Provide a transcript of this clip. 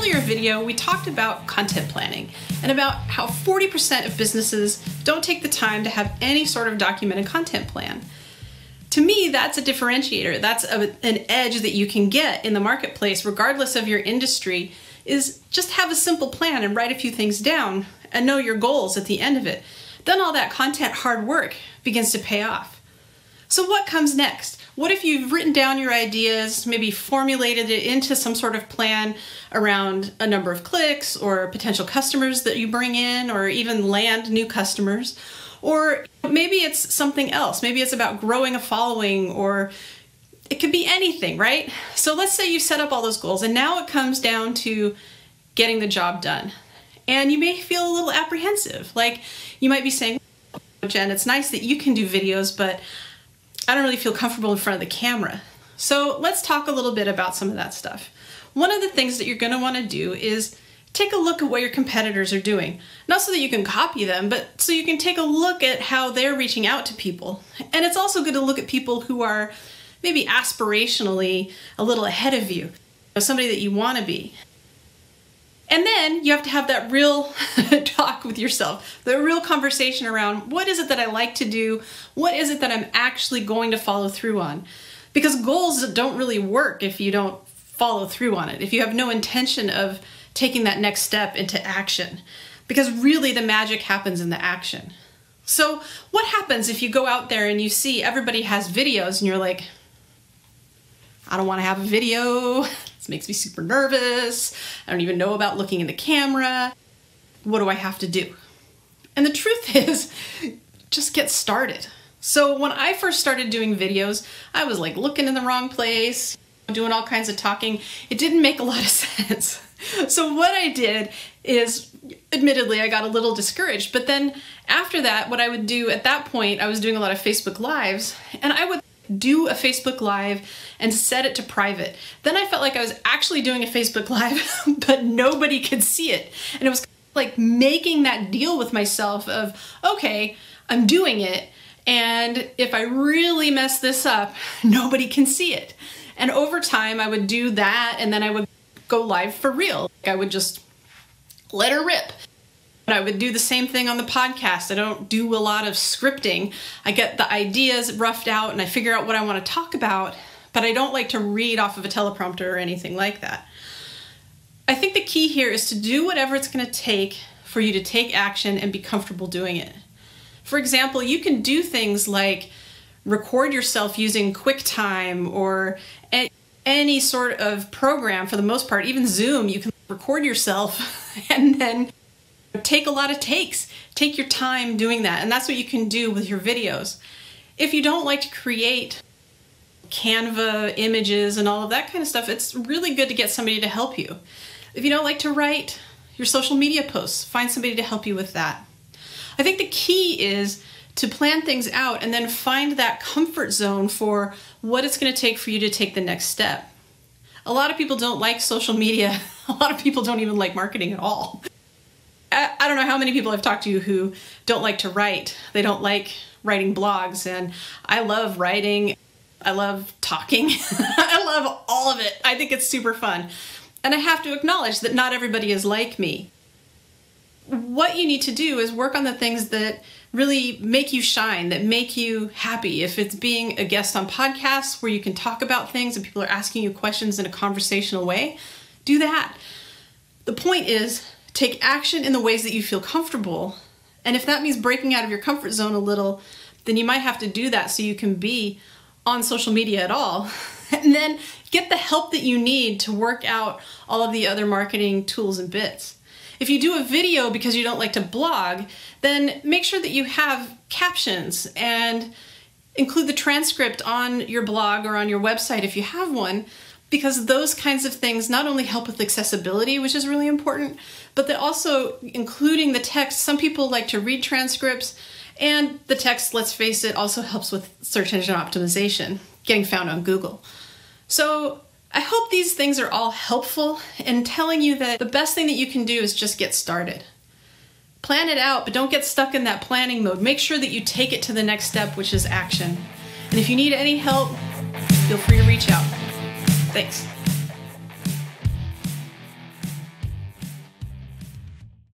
earlier video, we talked about content planning and about how 40% of businesses don't take the time to have any sort of documented content plan. To me, that's a differentiator. That's an edge that you can get in the marketplace, regardless of your industry, is just have a simple plan and write a few things down and know your goals at the end of it. Then all that content hard work begins to pay off. So what comes next? What if you've written down your ideas, maybe formulated it into some sort of plan around a number of clicks or potential customers that you bring in, or even land new customers? Or maybe it's something else. Maybe it's about growing a following, or it could be anything, right? So let's say you set up all those goals and now it comes down to getting the job done. And you may feel a little apprehensive. Like you might be saying, Jen, it's nice that you can do videos, but I don't really feel comfortable in front of the camera. So let's talk a little bit about some of that stuff. One of the things that you're going to want to do is take a look at what your competitors are doing. Not so that you can copy them, but so you can take a look at how they're reaching out to people. And it's also good to look at people who are maybe aspirationally a little ahead of you, somebody that you want to be. And then you have to have that real talk with yourself, the real conversation around what is it that I like to do? What is it that I'm actually going to follow through on? Because goals don't really work if you don't follow through on it, if you have no intention of taking that next step into action. Because really the magic happens in the action. So what happens if you go out there and you see everybody has videos and you're like, I don't want to have a video. This makes me super nervous. I don't even know about looking in the camera. What do I have to do? And the truth is, just get started. So when I first started doing videos, I was like looking in the wrong place, doing all kinds of talking. It didn't make a lot of sense. So what I did is, admittedly, I got a little discouraged. But then after that, what I would do at that point, I was doing a lot of Facebook Lives, and I would do a Facebook Live and set it to private. Then I felt like I was actually doing a Facebook Live, but nobody could see it. And it was like making that deal with myself of, okay, I'm doing it, and if I really mess this up, nobody can see it. And over time, I would do that, and then I would go live for real. I would just let her rip. I would do the same thing on the podcast. I don't do a lot of scripting. I get the ideas roughed out and I figure out what I want to talk about, but I don't like to read off of a teleprompter or anything like that. I think the key here is to do whatever it's going to take for you to take action and be comfortable doing it. For example, you can do things like record yourself using QuickTime or any sort of program. For the most part, even Zoom, you can record yourself and then take a lot of takes. Take your time doing that, and that's what you can do with your videos. If you don't like to create Canva images and all of that kind of stuff, it's really good to get somebody to help you. If you don't like to write your social media posts, find somebody to help you with that. I think the key is to plan things out and then find that comfort zone for what it's going to take for you to take the next step. A lot of people don't like social media. A lot of people don't even like marketing at all. I don't know how many people I've talked to who don't like to write. They don't like writing blogs, and I love writing. I love talking. I love all of it. I think it's super fun. And I have to acknowledge that not everybody is like me. What you need to do is work on the things that really make you shine, that make you happy. If it's being a guest on podcasts where you can talk about things and people are asking you questions in a conversational way, do that. The point is, take action in the ways that you feel comfortable. And if that means breaking out of your comfort zone a little, then you might have to do that so you can be on social media at all. And then get the help that you need to work out all of the other marketing tools and bits. If you do a video because you don't like to blog, then make sure that you have captions and include the transcript on your blog or on your website if you have one, because those kinds of things not only help with accessibility, which is really important, but they're also including the text. Some people like to read transcripts, and the text, let's face it, also helps with search engine optimization, getting found on Google. So I hope these things are all helpful in telling you that the best thing that you can do is just get started. Plan it out, but don't get stuck in that planning mode. Make sure that you take it to the next step, which is action. And if you need any help, feel free to reach out. Thanks.